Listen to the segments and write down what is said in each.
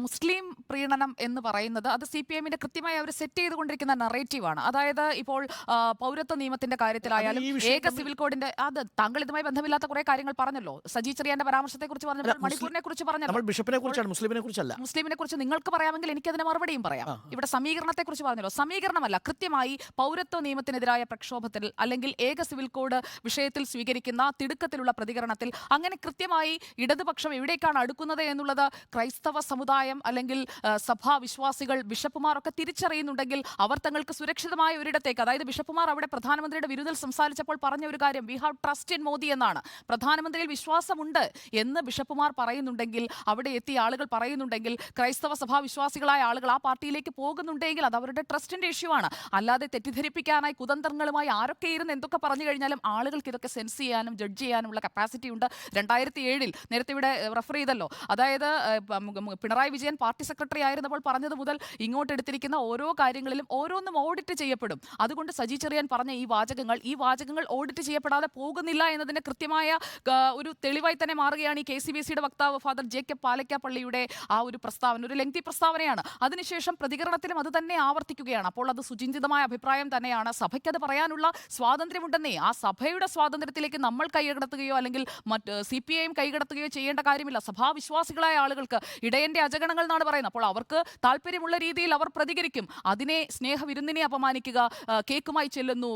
മുസ്ലിം പ്രീണനം എന്ന് പറയുന്നത് അത് CPM-ന്റെ കൃത്യമായി അവർ സെറ്റ് ചെയ്തുകൊണ്ടിരിക്കുന്ന നറേറ്റീവാണ്. അതായത് ഇപ്പോൾ പൗരത്വ നിയമത്തിന്റെ കാര്യത്തിലായാലും ഏക സിവിൽ കോഡിന്റെ അത് താങ്കൾ ഇതുമായി ബന്ധമില്ലാത്ത കുറെ കാര്യങ്ങൾ പറഞ്ഞല്ലോ. സജി ചെറിയാന്റെ പരാമർശത്തെ കുറിച്ച് പറഞ്ഞപ്പോൾ മണിപ്പൂരിനെ കുറിച്ച് പറഞ്ഞല്ലോ. ബിഷപ്പിനെ കുറിച്ചാണ്, മുസ്ലിമിനെ കുറിച്ചല്ല. മുസ്ലിമിനെ കുറിച്ച് നിങ്ങൾക്ക് പറയാമെങ്കിൽ എനിക്ക് അതിന് മറുപടിയും പറയാം. ഇവിടെ സമീകരണത്തെ കുറിച്ച് പറഞ്ഞല്ലോ. സമീകരണമല്ല, കൃത്യമായി പൗരത്വ നിയമത്തിനെതിരായ പ്രക്ഷോഭത്തിൽ അല്ലെങ്കിൽ ഏക സിവിൽ കോഡ് വിഷയത്തിൽ സ്വീകരിക്കുന്ന തിടുക്കത്തിലുള്ള പ്രതികരണത്തിൽ അങ്ങനെ കൃത്യമായി ഇടതുപക്ഷം എവിടേക്കാണ് അടുക്കുന്നത് എന്നുള്ളത് ക്രൈസ്തവ സമുദായം അല്ലെങ്കിൽ സഭാ വിശ്വാസികൾ ബിഷപ്പുമാർ ഒക്കെ തിരിച്ചറിയുന്നുണ്ടെങ്കിൽ അവർ തങ്ങൾക്ക് സുരക്ഷിതമായ ഒരിടത്തേക്ക്, അതായത് ബിഷപ്പുമാർ അവിടെ പ്രധാനമന്ത്രിയുടെ വിരുദിൽ സംസാരിച്ചപ്പോൾ പറഞ്ഞ ഒരു കാര്യം we have trust in Modi എന്നാണ്. പ്രധാനമന്ത്രിയിൽ വിശ്വാസമുണ്ട് എന്ന് ബിഷപ്പുമാർ പറയുന്നുണ്ടെങ്കിൽ, അവിടെ എത്തിയ ആളുകൾ പറയുന്നുണ്ടെങ്കിൽ, ക്രൈസ്തവ സഭാ വിശ്വാസികളായ ആളുകൾ ആ പാർട്ടിയിലേക്ക് പോകുന്നുണ്ടെങ്കിൽ അത് അവരുടെ ട്രസ്റ്റിന്റെ ഇഷ്യൂ ആണ്. അല്ലാതെ തെറ്റിദ്ധരിപ്പിക്കാനായി കുതന്ത്രങ്ങളുമായി ആരൊക്കെ ഇരുന്ന് എന്തൊക്കെ പറഞ്ഞു കഴിഞ്ഞാലും ആളുകൾക്ക് ഇതൊക്കെ സെൻസ് ചെയ്യാനും ജഡ്ജ് ചെയ്യാനുമുള്ള കപ്പാസിറ്റി ഉണ്ട്. 2007 നേരത്തെ ഇവിടെ റെഫർ ചെയ്തല്ലോ, അതായത് പിണറായി വിജയൻ പാർട്ടി സെക്രട്ടറി ആയിരുന്നപ്പോൾ പറഞ്ഞത് മുതൽ ഇങ്ങോട്ട് എടുത്തിരിക്കുന്ന ഓരോ കാര്യങ്ങളിലും ഓരോന്നും ഓഡിറ്റ് ചെയ്യപ്പെടും. അതുകൊണ്ട് സജി ചെറിയാൻ പറഞ്ഞ ഈ വാചകങ്ങൾ ഓഡിറ്റ് ചെയ്യപ്പെടാതെ പോകുന്നില്ല എന്നതിന്റെ കൃത്യമായ ഒരു തെളിവായി തന്നെ മാറുകയാണ് ഈ KCBC-യുടെ വക്താവ് ഫാദർ ജേക്കബ് പാലക്കാപ്പള്ളിയുടെ ആ ഒരു പ്രസ്താവന. ഒരു ലെങ്തി പ്രസ്താവനയാണ്. അതിനുശേഷം പ്രതികരണത്തിലും അത് തന്നെ ആവർത്തിക്കുകയാണ്. അപ്പോൾ അത് സുചിന്തിതമായ അഭിപ്രായം തന്നെയാണ്. സഭയ്ക്കത് പറയാനുള്ള സ്വാതന്ത്ര്യമുണ്ടെന്നേ. ആ സഭയുടെ സ്വാതന്ത്ര്യത്തിലേക്ക് നമ്മൾ കൈകടത്തുകയോ അല്ലെങ്കിൽ CPIM കൈകടത്തുകയോ ചെയ്യേണ്ട കാര്യമില്ല. സഭാവിശ്വാസികളായ ആളുകൾക്ക് ഇടയന്റെ അജഗണങ്ങൾ എന്നാണ് പറയുന്നത്. അപ്പോൾ അവർക്ക് താല്പര്യമുള്ള രീതിയിൽ അവർ പ്രതികരിക്കും. അതിനെ സ്നേഹവിരുന്നിനെ അപമാനിക്കുക, കേക്കുമായി ചെല്ലുന്നു,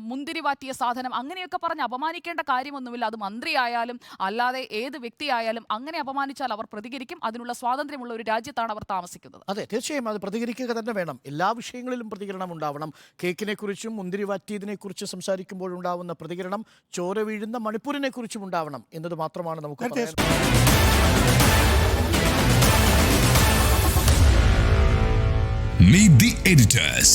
മുന്തിരി വാറ്റിയ സാധനം, അങ്ങനെയൊക്കെ പറഞ്ഞ് അപമാനിക്കേണ്ട കാര്യമൊന്നുമില്ല. അത് മന്ത്രിയായാലും അല്ലാതെ ഏത് വ്യക്തിയായാലും അങ്ങനെ അപമാനിച്ചാൽ അവർ പ്രതികരിക്കും. അതിനുള്ള സ്വാതന്ത്ര്യമുള്ള ഒരു രാജ്യത്താണ് അവർ താമസിക്കുന്നത്. അതെ, തീർച്ചയായും അത് പ്രതികരിക്കുക തന്നെ വേണം. എല്ലാ വിഷയങ്ങളിലും പ്രതികരണം ഉണ്ടാവണം. കേക്കിനെ കുറിച്ചും മുന്തിരി വാറ്റിയതിനെ കുറിച്ച് സംസാരിക്കുമ്പോഴുണ്ടാവുന്ന പ്രതികരണം ചോര വീഴുന്ന മണിപ്പൂരിനെ കുറിച്ചും ഉണ്ടാവണം എന്നത് മാത്രമാണ് നമുക്ക് പറയാൻ. Meet the editors.